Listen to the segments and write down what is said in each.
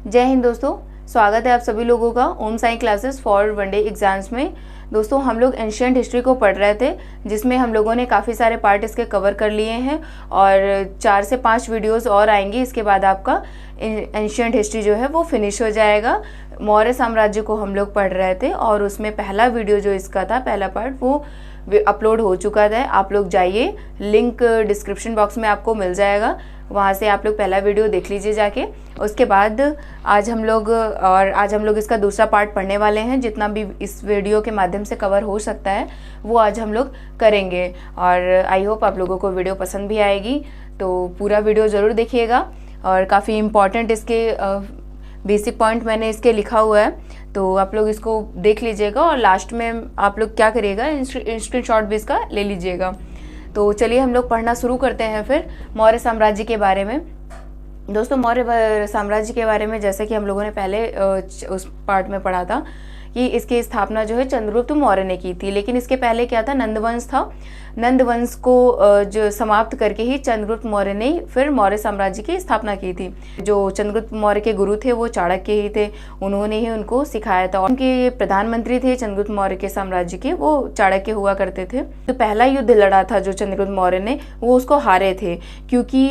जय हिंद दोस्तों, स्वागत है आप सभी लोगों का Om Sai classes for one day exams में। दोस्तों हम लोग एंशिएंट हिस्ट्री को पढ़ रहे थे, जिसमें हम लोगों ने काफ़ी सारे पार्ट इसके कवर कर लिए हैं और 4 से 5 वीडियोस और आएंगी। इसके बाद आपका एंशिएंट हिस्ट्री जो है वो फिनिश हो जाएगा। मौर्य साम्राज्य को हम लोग पढ़ रहे थे और उसमें पहला वीडियो जो इसका था, पहला पार्ट, वो अपलोड हो चुका है। आप लोग जाइए, लिंक डिस्क्रिप्शन बॉक्स में आपको मिल जाएगा, वहाँ से आप लोग पहला वीडियो देख लीजिए जाके। उसके बाद आज हम लोग इसका दूसरा पार्ट पढ़ने वाले हैं। जितना भी इस वीडियो के माध्यम से कवर हो सकता है वो आज हम लोग करेंगे और आई होप आप लोगों को वीडियो पसंद भी आएगी। तो पूरा वीडियो ज़रूर देखिएगा और काफ़ी इम्पॉर्टेंट इसके बेसिक पॉइंट मैंने इसके लिखा हुआ है, तो आप लोग इसको देख लीजिएगा और लास्ट में आप लोग क्या करिएगा, स्क्रीनशॉट भी इसका ले लीजिएगा। तो चलिए हम लोग पढ़ना शुरू करते हैं फिर मौर्य साम्राज्य के बारे में। दोस्तों मौर्य साम्राज्य के बारे में जैसे कि हम लोगों ने पहले उस पार्ट में पढ़ा था कि इसकी स्थापना जो है चंद्रगुप्त मौर्य ने की थी, लेकिन इसके पहले क्या था, नंदवंश था। नंदवंश को जो समाप्त करके ही चंद्रगुप्त मौर्य ने फिर मौर्य साम्राज्य की स्थापना की थी। जो चंद्रगुप्त मौर्य के गुरु थे वो चाणक्य ही थे, उन्होंने ही उनको सिखाया था। उनके प्रधानमंत्री थे चंद्रगुप्त मौर्य के साम्राज्य के, वो चाणक्य हुआ करते थे। तो पहला युद्ध लड़ा था जो चंद्रगुप्त मौर्य ने, वो उसको हारे थे, क्योंकि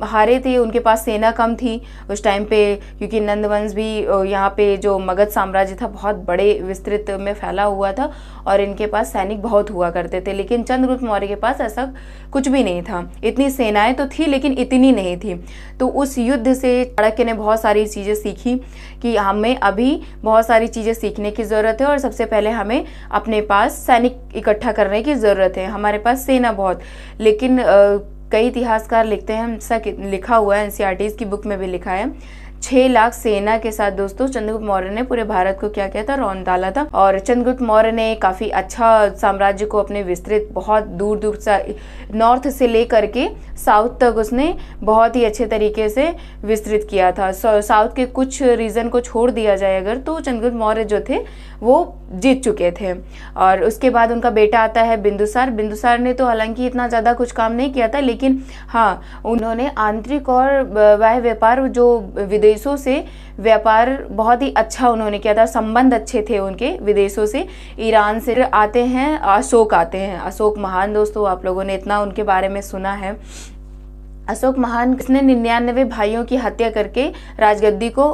हारे थे, उनके पास सेना कम थी उस टाइम पे, क्योंकि नंदवंश भी यहाँ पे जो मगध साम्राज्य था बहुत बड़े विस्तृत में फैला हुआ था और इनके पास सैनिक बहुत हुआ करते थे। लेकिन चंद्रगुप्त मौर्य के पास ऐसा कुछ भी नहीं था। इतनी सेनाएं तो थी लेकिन इतनी नहीं थी। तो उस युद्ध से चाणक्य ने बहुत सारी चीज़ें सीखी कि हमें अभी बहुत सारी चीज़ें सीखने की ज़रूरत है और सबसे पहले हमें अपने पास सैनिक इकट्ठा करने की ज़रूरत है। हमारे पास सेना बहुत, लेकिन कई इतिहासकार लिखते हैं, ऐसा लिखा हुआ है, एनसीईआरटी की बुक में भी लिखा है, 6 लाख सेना के साथ दोस्तों चंद्रगुप्त मौर्य ने पूरे भारत को क्या किया था, रौंद डाला था। और चंद्रगुप्त मौर्य ने काफ़ी अच्छा साम्राज्य को अपने विस्तृत, बहुत दूर दूर से, नॉर्थ से लेकर के साउथ तक उसने बहुत ही अच्छे तरीके से विस्तृत किया था। साउथ के कुछ रीजन को छोड़ दिया जाए अगर, तो चंद्रगुप्त मौर्य जो थे वो जीत चुके थे। और उसके बाद उनका बेटा आता है बिंदुसार। बिंदुसार ने तो हालांकि इतना ज़्यादा कुछ काम नहीं किया था, लेकिन हाँ, उन्होंने आंतरिक और बाह्य व्यापार, जो विदेशों से व्यापार बहुत ही अच्छा उन्होंने किया था, संबंध अच्छे थे उनके विदेशों से। ईरान से आते हैं, अशोक आते हैं, अशोक महान। दोस्तों आप लोगों ने इतना उनके बारे में सुना है। अशोक महान ने 99 भाइयों की हत्या करके राजगद्दी को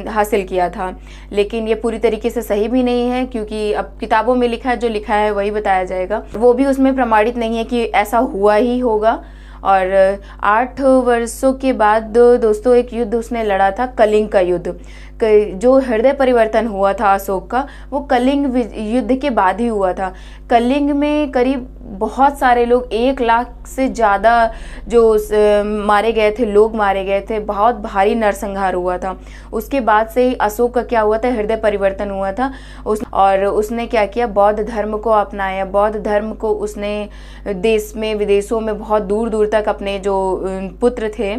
हासिल किया था, लेकिन ये पूरी तरीके से सही भी नहीं है, क्योंकि अब किताबों में लिखा है, जो लिखा है वही बताया जाएगा, वो भी उसमें प्रमाणित नहीं है कि ऐसा हुआ ही होगा। और 8 वर्षों के बाद दोस्तों एक युद्ध उसने लड़ा था, कलिंग का युद्ध। जो हृदय परिवर्तन हुआ था अशोक का, वो कलिंग युद्ध के बाद ही हुआ था। कलिंग में करीब बहुत सारे लोग, 1 लाख से ज़्यादा जो मारे गए थे, लोग मारे गए थे, बहुत भारी नरसंहार हुआ था। उसके बाद से ही अशोक का क्या हुआ था, हृदय परिवर्तन हुआ था। और उसने क्या किया, बौद्ध धर्म को अपनाया। बौद्ध धर्म को उसने देश में, विदेशों में, बहुत दूर दूर तक अपने जो पुत्र थे,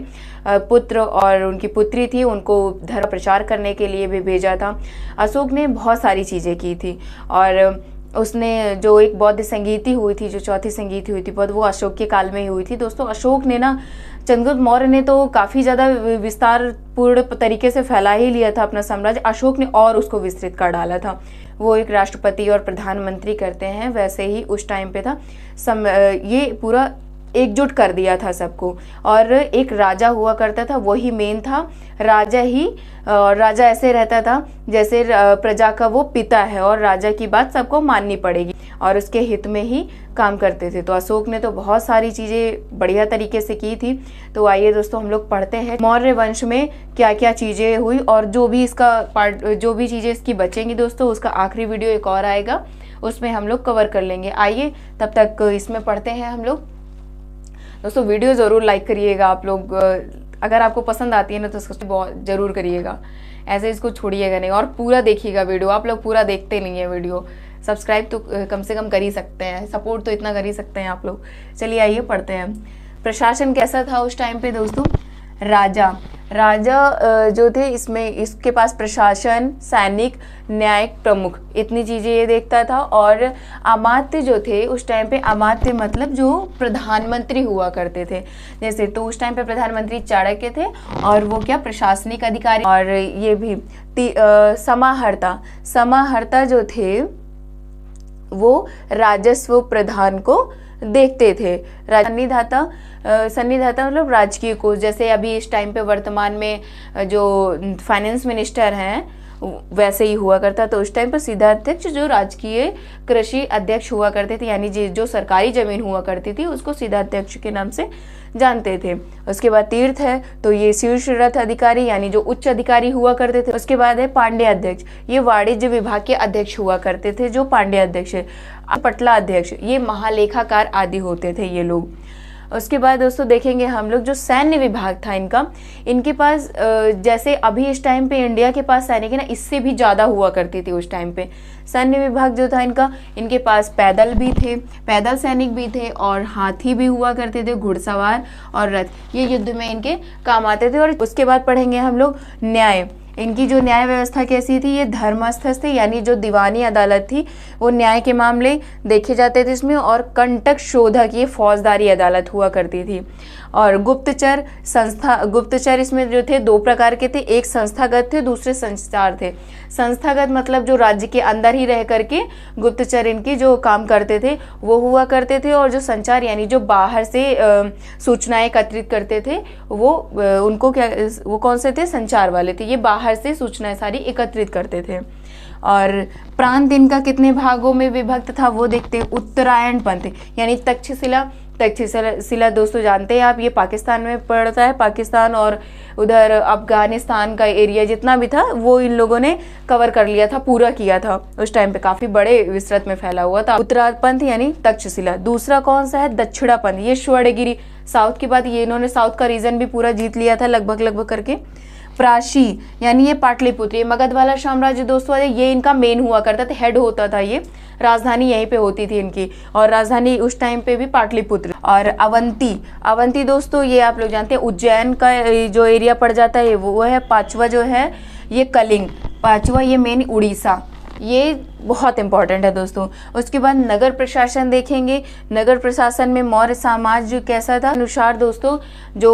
पुत्र और उनकी पुत्री थी, उनको धर्म प्रचार करने के लिए भी भेजा था। अशोक ने बहुत सारी चीज़ें की थी। और उसने जो एक बौद्ध संगीति हुई थी, जो चौथी संगीति हुई थी बौद्ध, वो अशोक के काल में ही हुई थी। दोस्तों अशोक ने ना, चंद्रगुप्त मौर्य ने तो काफ़ी ज़्यादा विस्तार पूर्ण तरीके से फैला ही लिया था अपना साम्राज्य, अशोक ने और उसको विस्तृत कर डाला था। वो एक राष्ट्रपति और प्रधानमंत्री करते हैं, वैसे ही उस टाइम पे था। ये पूरा एकजुट कर दिया था सबको। और एक राजा हुआ करता था, वही मेन था राजा ही। राजा ऐसे रहता था जैसे प्रजा का वो पिता है और राजा की बात सबको माननी पड़ेगी, और उसके हित में ही काम करते थे। तो अशोक ने तो बहुत सारी चीज़ें बढ़िया तरीके से की थी। तो आइए दोस्तों हम लोग पढ़ते हैं मौर्य वंश में क्या क्या चीज़ें हुई, और जो भी इसका पार्ट, जो भी चीज़ें इसकी बचेंगी दोस्तों, उसका आखिरी वीडियो एक और आएगा, उसमें हम लोग कवर कर लेंगे। आइए तब तक इसमें पढ़ते हैं हम लोग। दोस्तों वीडियो ज़रूर लाइक करिएगा आप लोग, अगर आपको पसंद आती है ना तो उसको बहुत ज़रूर करिएगा, ऐसे इसको छोड़िएगा नहीं, और पूरा देखिएगा वीडियो। आप लोग पूरा देखते नहीं है वीडियो, सब्सक्राइब तो कम से कम कर ही सकते हैं, सपोर्ट तो इतना कर ही सकते हैं आप लोग। चलिए आइए पढ़ते हैं। प्रशासन कैसा था उस टाइम पे दोस्तों, राजा जो थे इसमें इसके पास प्रशासन, सैनिक, न्यायिक, प्रमुख, इतनी चीज़ें ये देखता था। और अमात्य जो थे उस टाइम पे, अमात्य मतलब जो प्रधानमंत्री हुआ करते थे, जैसे तो उस टाइम पे प्रधानमंत्री चाणक्य थे और वो क्या प्रशासनिक अधिकारी। और ये भी समाहर्ता, समाहर्ता जो थे वो राजस्व प्रधान को देखते थे। सन्निधाता, सन्निधाता मतलब राजकीय कोष, जैसे अभी इस टाइम पे वर्तमान में जो फाइनेंस मिनिस्टर हैं वैसे ही हुआ करता। तो उस टाइम पर सीधा अध्यक्ष जो राजकीय कृषि अध्यक्ष हुआ करते थे, यानी जो सरकारी जमीन हुआ करती थी उसको सीधा अध्यक्ष के नाम से जानते थे। उसके बाद तीर्थ है, तो ये शीर्ष रथ अधिकारी यानी जो उच्च अधिकारी हुआ करते थे। उसके बाद है पांड्य अध्यक्ष, ये वाणिज्य विभाग के अध्यक्ष हुआ करते थे जो पांड्य अध्यक्ष है। पटला अध्यक्ष, ये महालेखाकार आदि होते थे ये लोग। उसके बाद दोस्तों देखेंगे हम लोग जो सैन्य विभाग था इनका, इनके पास जैसे अभी इस टाइम पे इंडिया के पास सैनिक है ना, इससे भी ज़्यादा हुआ करती थी उस टाइम पे। सैन्य विभाग जो था इनका, इनके पास पैदल भी थे, पैदल सैनिक भी थे और हाथी भी हुआ करते थे, घुड़सवार और रथ, ये युद्ध में इनके काम आते थे। और उसके बाद पढ़ेंगे हम लोग न्याय। इनकी जो न्याय व्यवस्था कैसी थी, ये धर्मस्थ थी, यानी जो दीवानी अदालत थी वो न्याय के मामले देखे जाते थे इसमें। और कंटक शोधक, ये फौजदारी अदालत हुआ करती थी। और गुप्तचर संस्था, गुप्तचर इसमें जो थे दो प्रकार के थे, एक संस्थागत थे, दूसरे संचार थे। संस्थागत मतलब जो राज्य के अंदर ही रह करके गुप्तचर इनकी जो काम करते थे वो हुआ करते थे। और जो संचार यानी जो बाहर से सूचनाएं एकत्रित करते थे वो उनको क्या, वो कौन से थे, संचार वाले थे, ये बाहर से सूचनाएं सारी एकत्रित करते थे। और प्रांत इनका कितने भागों में विभक्त था वो देखते हैं। उत्तरायण पंथ यानी तक्षशिला, तक्षशिला दोस्तों जानते हैं आप, ये पाकिस्तान में पड़ता है, पाकिस्तान और उधर अफगानिस्तान का एरिया जितना भी था वो इन लोगों ने कवर कर लिया था, पूरा किया था। उस टाइम पे काफी बड़े विस्तृत में फैला हुआ था उत्तरापंथ यानी तक्षशिला। दूसरा कौन सा है, दक्षिणापंथ, ये स्वर्णगिरी, साउथ के बाद ये इन्होंने साउथ का रीजन भी पूरा जीत लिया था लगभग करके। प्राची यानी ये पाटलिपुत्र, ये मगध वाला साम्राज्य दोस्तों ये इनका मेन हुआ करता था, हेड होता था, ये राजधानी यहीं पे होती थी इनकी, और राजधानी उस टाइम पे भी पाटलिपुत्र। और अवंती, अवंती दोस्तों ये आप लोग जानते हैं उज्जैन का जो एरिया पड़ जाता है वो है। पांचवा जो है ये कलिंग, पांचवा ये मेन उड़ीसा, ये बहुत इंपॉर्टेंट है दोस्तों। उसके बाद नगर प्रशासन देखेंगे। नगर प्रशासन में मौर्य समाज कैसा था, अनुसार दोस्तों जो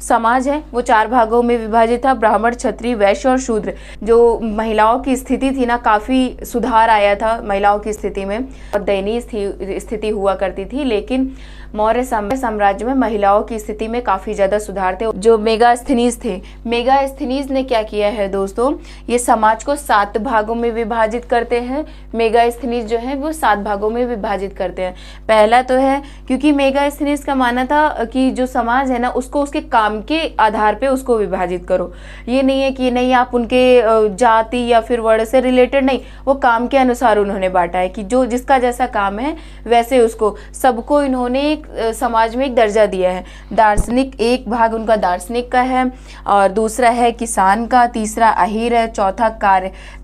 समाज है वो चार भागों में विभाजित था, ब्राह्मण, क्षत्रिय, वैश्य और शूद्र। जो महिलाओं की स्थिति थी ना, काफ़ी सुधार आया था महिलाओं की स्थिति में, और दयनीय स्थिति हुआ करती थी, लेकिन मौर्य साम्राज्य में महिलाओं की स्थिति में काफ़ी ज़्यादा सुधार थे। जो मेगास्थनीज थे, मेगास्थनीज ने क्या किया है दोस्तों, ये समाज को 7 भागों में विभाजित करते हैं। मेगास्थनीज जो है वो 7 भागों में विभाजित करते हैं। पहला तो है, क्योंकि मेगास्थनीज का मानना था कि जो समाज है ना उसको उसके काम के आधार पे उसको विभाजित करो। ये नहीं है कि नहीं आप उनके जाति या फिर वर्ण से रिलेटेड, नहीं, वो काम के अनुसार उन्होंने बांटा है कि जो जिसका जैसा काम है वैसे उसको सबको इन्होंने एक समाज में एक दर्जा दिया है। दार्शनिक, एक भाग उनका दार्शनिक का है, और दूसरा है किसान का, तीसरा अहीर है, चौथा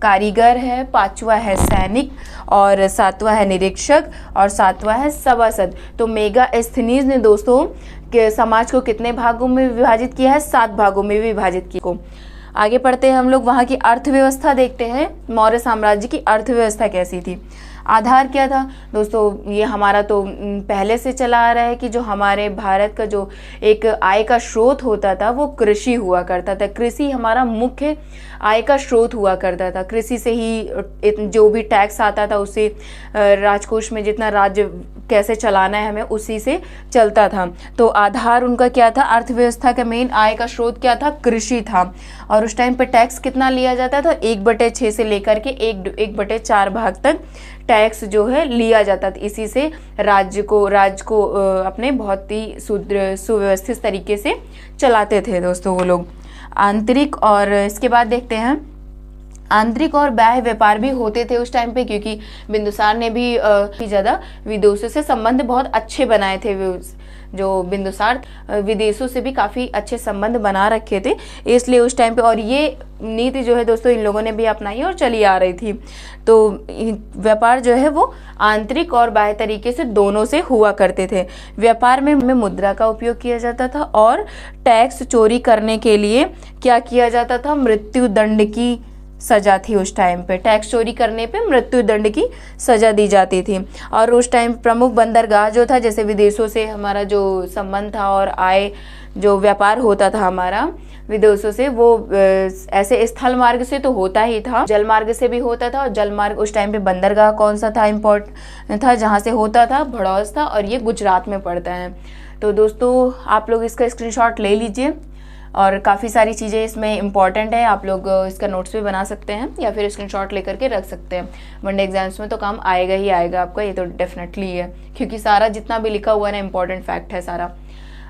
कारीगर है, पांचवा है सैनिक, और सातवां है निरीक्षक, और सातवां है सभासद। तो मेगास्थनीज ने दोस्तों के समाज को कितने भागों में विभाजित किया है, 7 भागों में विभाजित किया। आगे पढ़ते हैं हम लोग, वहाँ की अर्थव्यवस्था देखते हैं। मौर्य साम्राज्य की अर्थव्यवस्था कैसी थी, आधार क्या था दोस्तों, ये हमारा तो पहले से चला आ रहा है कि जो हमारे भारत का जो एक आय का स्रोत होता था वो कृषि हुआ करता था। कृषि हमारा मुख्य आय का स्रोत हुआ करता था। कृषि से ही जो भी टैक्स आता था उससे राजकोष में जितना राज्य कैसे चलाना है हमें उसी से चलता था। तो आधार उनका क्या था, अर्थव्यवस्था का मेन आय का स्रोत क्या था, कृषि था। और उस टाइम पे टैक्स कितना लिया जाता था, 1/6 से लेकर के 1/4 भाग तक टैक्स जो है लिया जाता था। इसी से राज्य को अपने बहुत ही सुव्यवस्थित तरीके से चलाते थे दोस्तों वो लोग। आंतरिक, और इसके बाद देखते हैं आंतरिक और बाह्य व्यापार भी होते थे उस टाइम पे, क्योंकि बिंदुसार ने भी ज़्यादा विदेशों से संबंध बहुत अच्छे बनाए थे। जो बिंदुसार विदेशों से भी काफ़ी अच्छे संबंध बना रखे थे, इसलिए उस टाइम पे, और ये नीति जो है दोस्तों इन लोगों ने भी अपनाई और चली आ रही थी। तो व्यापार जो है वो आंतरिक और बाह्य तरीके से दोनों से हुआ करते थे। व्यापार में मुद्रा का उपयोग किया जाता था, और टैक्स चोरी करने के लिए क्या किया जाता था, मृत्यु दंड की सजा थी। उस टाइम पे टैक्स चोरी करने पे मृत्यु दंड की सजा दी जाती थी। और उस टाइम प्रमुख बंदरगाह जो था, जैसे विदेशों से हमारा जो संबंध था और आय जो व्यापार होता था हमारा विदेशों से, वो ऐसे स्थल मार्ग से तो होता ही था, जल मार्ग से भी होता था। और जल मार्ग उस टाइम पे बंदरगाह कौन सा था, इम्पोर्टेंट था, जहाँ से होता था, भड़ौस था, और ये गुजरात में पड़ता है। तो दोस्तों आप लोग इसका स्क्रीनशॉट ले लीजिए, और काफ़ी सारी चीज़ें इसमें इंपॉर्टेंट है, आप लोग इसका नोट्स भी बना सकते हैं या फिर स्क्रीनशॉट लेकर के रख सकते हैं। वनडे एग्जाम्स में तो काम आएगा ही आएगा आपका, ये तो डेफिनेटली है, क्योंकि सारा जितना भी लिखा हुआ है ना इंपॉर्टेंट फैक्ट है सारा।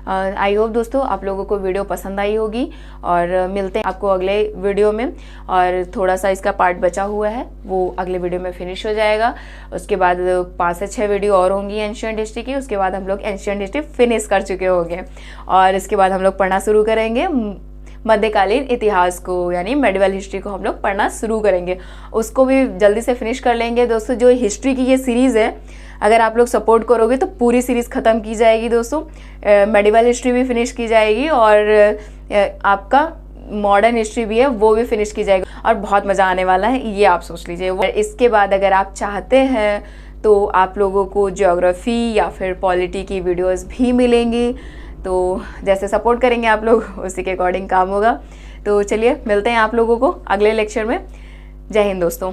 आई होप दोस्तों आप लोगों को वीडियो पसंद आई होगी, और मिलते हैं आपको अगले वीडियो में। और थोड़ा सा इसका पार्ट बचा हुआ है, वो अगले वीडियो में फिनिश हो जाएगा। उसके बाद 5 से 6 वीडियो और होंगी एंशिएंट हिस्ट्री की। उसके बाद हम लोग एंशिएंट हिस्ट्री फिनिश कर चुके होंगे, और इसके बाद हम लोग पढ़ना शुरू करेंगे मध्यकालीन इतिहास को, यानी मेडिवल हिस्ट्री को हम लोग पढ़ना शुरू करेंगे। उसको भी जल्दी से फिनिश कर लेंगे दोस्तों। जो हिस्ट्री की ये सीरीज़ है, अगर आप लोग सपोर्ट करोगे तो पूरी सीरीज़ ख़त्म की जाएगी दोस्तों। मेडिवल हिस्ट्री भी फिनिश की जाएगी, और आपका मॉडर्न हिस्ट्री भी है वो भी फिनिश की जाएगी, और बहुत मज़ा आने वाला है, ये आप सोच लीजिए। इसके बाद अगर आप चाहते हैं तो आप लोगों को ज्योग्राफी या फिर पॉलिटी की वीडियोस भी मिलेंगी। तो जैसे सपोर्ट करेंगे आप लोग, उसी के अकॉर्डिंग काम होगा। तो चलिए मिलते हैं आप लोगों को अगले लेक्चर में। जय हिंद दोस्तों।